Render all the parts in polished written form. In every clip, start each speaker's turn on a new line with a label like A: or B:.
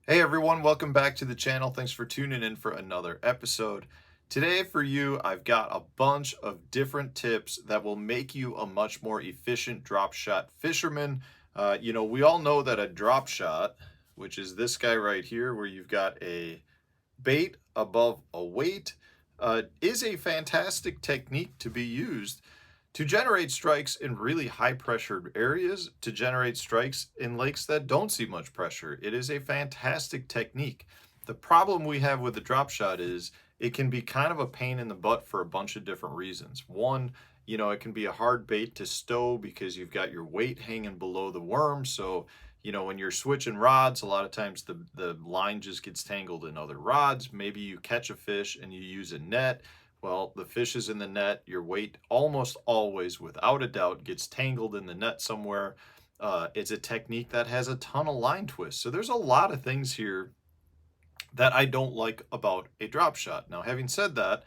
A: Hey everyone, welcome back to the channel. Thanks for tuning in for another episode. Today for you, I've got a bunch of different tips that will make you a much more efficient drop shot fisherman. We all know that a drop shot, which is this guy right here, where you've got a bait above a weight, is a fantastic technique to be used to generate strikes in really high pressured areas, to generate strikes in lakes that don't see much pressure. It is a fantastic technique. The problem we have with the drop shot is it can be kind of a pain in the butt for a bunch of different reasons. One, it can be a hard bait to stow because you've got your weight hanging below the worm. So, when you're switching rods, a lot of times the line just gets tangled in other rods. Maybe you catch a fish and you use a net. Well, the fish is in the net. Your weight almost always, without a doubt, gets tangled in the net somewhere. It's a technique that has a ton of line twists. So there's a lot of things here that I don't like about a drop shot. Now, having said that,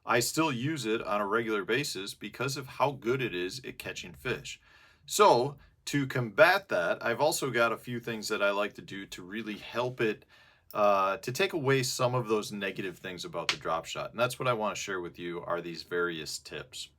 A: I still use it on a regular basis because of how good it is at catching fish. So to combat that, I've also got a few things that I like to do to really help it to take away some of those negative things about the drop shot. And that's what I want to share with you are these various tips.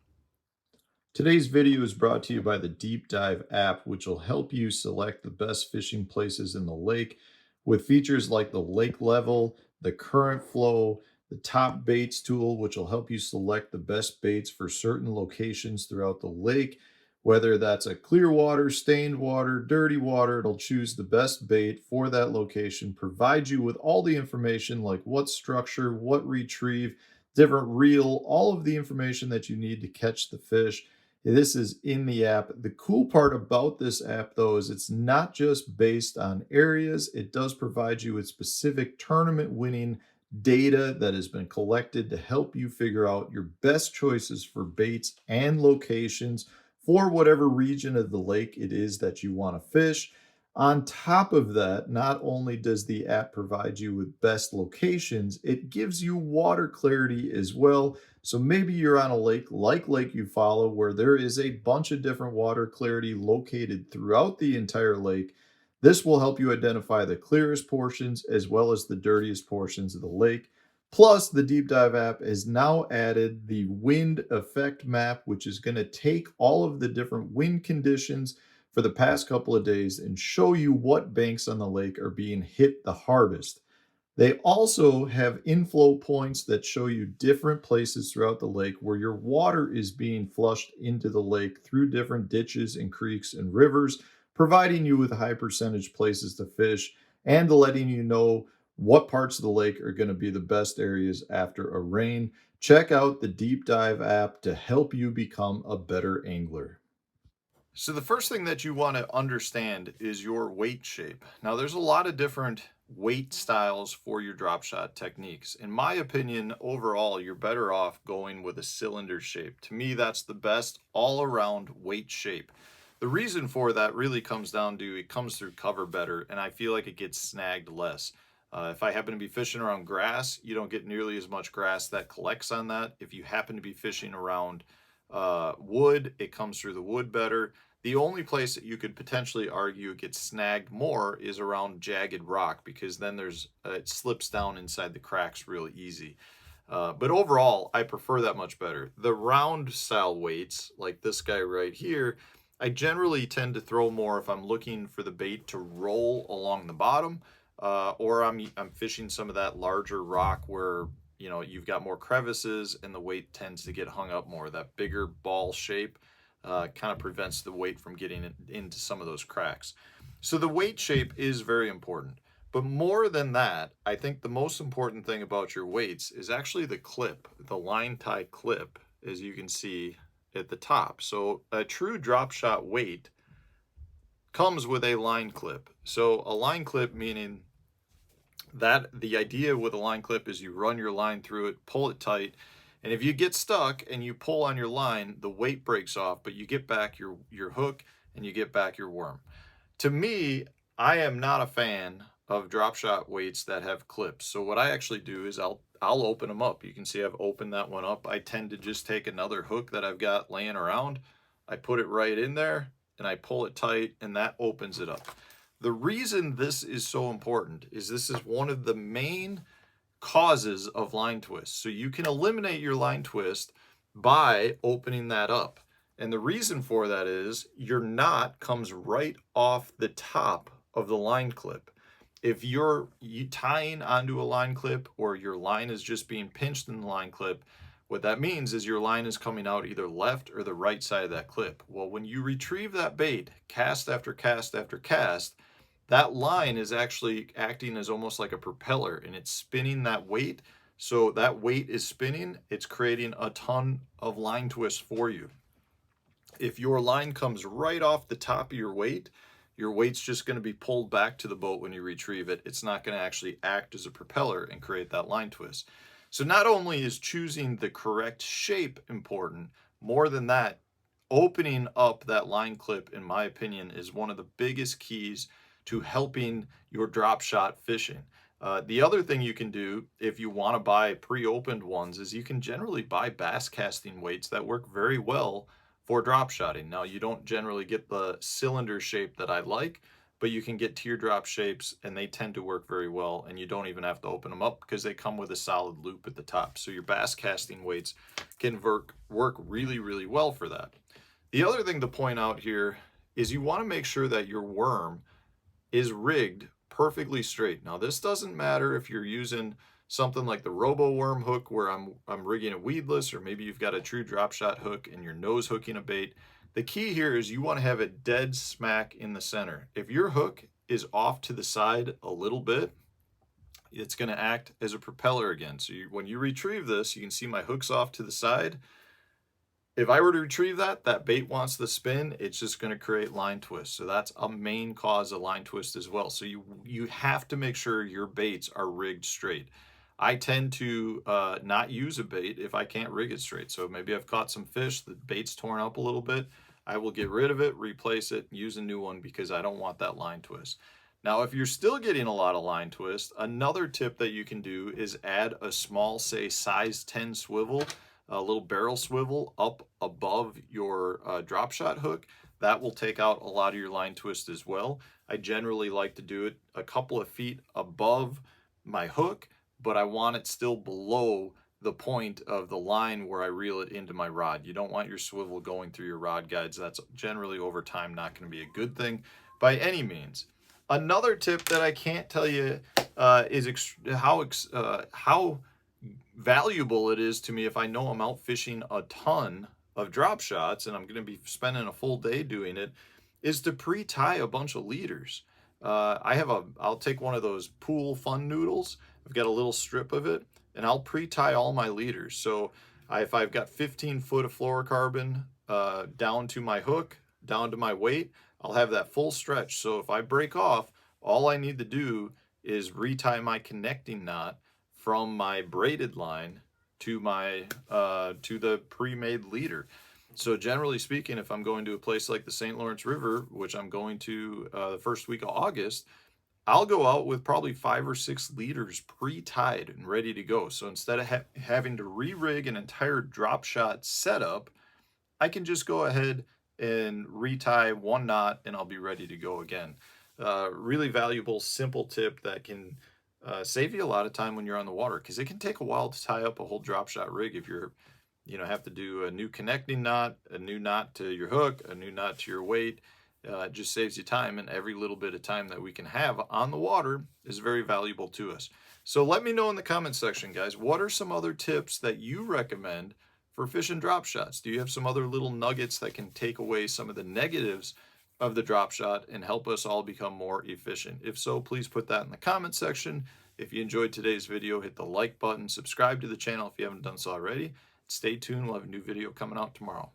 A: Today's video is brought to you by the Deep Dive app, which will help you select the best fishing places in the lake with features like the lake level, the current flow, the top baits tool, which will help you select the best baits for certain locations throughout the lake. Whether that's a clear water, stained water, dirty water, it'll choose the best bait for that location, provide you with all the information like what structure, what retrieve, different reel, all of the information that you need to catch the fish. This is in the app. The cool part about this app, though, is it's not just based on areas. It does provide you with specific tournament winning data that has been collected to help you figure out your best choices for baits and locations for whatever region of the lake it is that you want to fish. On top of that, not only does the app provide you with best locations, it gives you water clarity as well. So maybe you're on a lake like Lake Eufaula, where there is a bunch of different water clarity located throughout the entire lake. This will help you identify the clearest portions as well as the dirtiest portions of the lake. Plus, the Deep Dive app has now added the wind effect map, which is going to take all of the different wind conditions for the past couple of days and show you what banks on the lake are being hit the hardest. They also have inflow points that show you different places throughout the lake where your water is being flushed into the lake through different ditches and creeks and rivers, providing you with high percentage places to fish and letting you know what parts of the lake are going to be the best areas after a rain. Check out the Deep Dive app to help you become a better angler. So the first thing that you want to understand is your weight shape. Now, there's a lot of different weight styles for your drop shot techniques. In my opinion, overall, you're better off going with a cylinder shape. To me, that's the best all-around weight shape. The reason for that really comes down to it comes through cover better, and I feel like it gets snagged less. If I happen to be fishing around grass, you don't get nearly as much grass that collects on that. If you happen to be fishing around wood, it comes through the wood better. The only place that you could potentially argue it gets snagged more is around jagged rock, because then it slips down inside the cracks really easy. But overall, I prefer that much better. The round style weights, like this guy right here, I generally tend to throw more if I'm looking for the bait to roll along the bottom, or I'm fishing some of that larger rock where you've got more crevices and the weight tends to get hung up more. That bigger ball shape kind of prevents the weight from getting into some of those cracks. So the weight shape is very important. But more than that, I think the most important thing about your weights is actually the clip, the line tie clip, as you can see at the top. So a true drop shot weight comes with a line clip. So a line clip meaning that the idea with a line clip is you run your line through it, pull it tight, and if you get stuck and you pull on your line, the weight breaks off, but you get back your hook and you get back your worm. To me, I am not a fan of drop shot weights that have clips. So what I actually do is I'll open them up. You can see I've opened that one up. I tend to just take another hook that I've got laying around. I put it right in there and I pull it tight and that opens it up. The reason this is so important is this is one of the main causes of line twists. So you can eliminate your line twist by opening that up. And the reason for that is your knot comes right off the top of the line clip. If you're tying onto a line clip or your line is just being pinched in the line clip, what that means is your line is coming out either left or the right side of that clip. Well, when you retrieve that bait, cast after cast after cast, that line is actually acting as almost like a propeller, and it's spinning that weight. So that weight is spinning, it's creating a ton of line twists for you. If your line comes right off the top of your weight's just going to be pulled back to the boat when you retrieve it. It's not going to actually act as a propeller and create that line twist. So not only is choosing the correct shape important, more than that, opening up that line clip, in my opinion, is one of the biggest keys to helping your drop shot fishing. The other thing you can do if you want to buy pre-opened ones is you can generally buy bass casting weights that work very well for drop shotting. Now, you don't generally get the cylinder shape that I like, but you can get teardrop shapes and they tend to work very well, and you don't even have to open them up because they come with a solid loop at the top. So your bass casting weights can work really, really well for that. The other thing to point out here is you want to make sure that your worm is rigged perfectly straight. Now, this doesn't matter if you're using something like the Robo Worm hook where I'm rigging it weedless, or maybe you've got a true drop shot hook and you're nose hooking a bait. The key here is you want to have it dead smack in the center. If your hook is off to the side a little bit, it's going to act as a propeller again. So when you retrieve this, you can see my hook's off to the side. If I were to retrieve that bait wants to spin, it's just going to create line twists. So that's a main cause of line twist as well. So you have to make sure your baits are rigged straight. I tend to not use a bait if I can't rig it straight. So maybe I've caught some fish, the bait's torn up a little bit. I will get rid of it, replace it, use a new one because I don't want that line twist. Now, if you're still getting a lot of line twist, another tip that you can do is add a small, say, size 10 swivel, a little barrel swivel up above your drop shot hook. That will take out a lot of your line twist as well. I generally like to do it a couple of feet above my hook, but I want it still below the point of the line where I reel it into my rod. You don't want your swivel going through your rod guides. That's generally over time not going to be a good thing by any means. Another tip that I can't tell you is how valuable it is to me if I know I'm out fishing a ton of drop shots and I'm going to be spending a full day doing it, is to pre-tie a bunch of leaders. I'll take one of those pool fun noodles. I've got a little strip of it, and I'll pre-tie all my leaders. So if I've got 15 foot of fluorocarbon down to my hook, down to my weight, I'll have that full stretch. So if I break off, all I need to do is retie my connecting knot from my braided line to my to the pre-made leader. So generally speaking, if I'm going to a place like the St. Lawrence River, which I'm going to the first week of August, I'll go out with probably 5 or 6 leaders pre-tied and ready to go. So instead of having to re-rig an entire drop shot setup, I can just go ahead and retie one knot and I'll be ready to go again. Really valuable, simple tip that can save you a lot of time when you're on the water, because it can take a while to tie up a whole drop shot rig if you're, have to do a new connecting knot, a new knot to your hook, a new knot to your weight. It just saves you time, and every little bit of time that we can have on the water is very valuable to us. So let me know in the comment section, guys, what are some other tips that you recommend for fishing drop shots? Do you have some other little nuggets that can take away some of the negatives of the drop shot and help us all become more efficient? If so, please put that in the comment section. If you enjoyed today's video, hit the like button, subscribe to the channel if you haven't done so already. Stay tuned, we'll have a new video coming out tomorrow.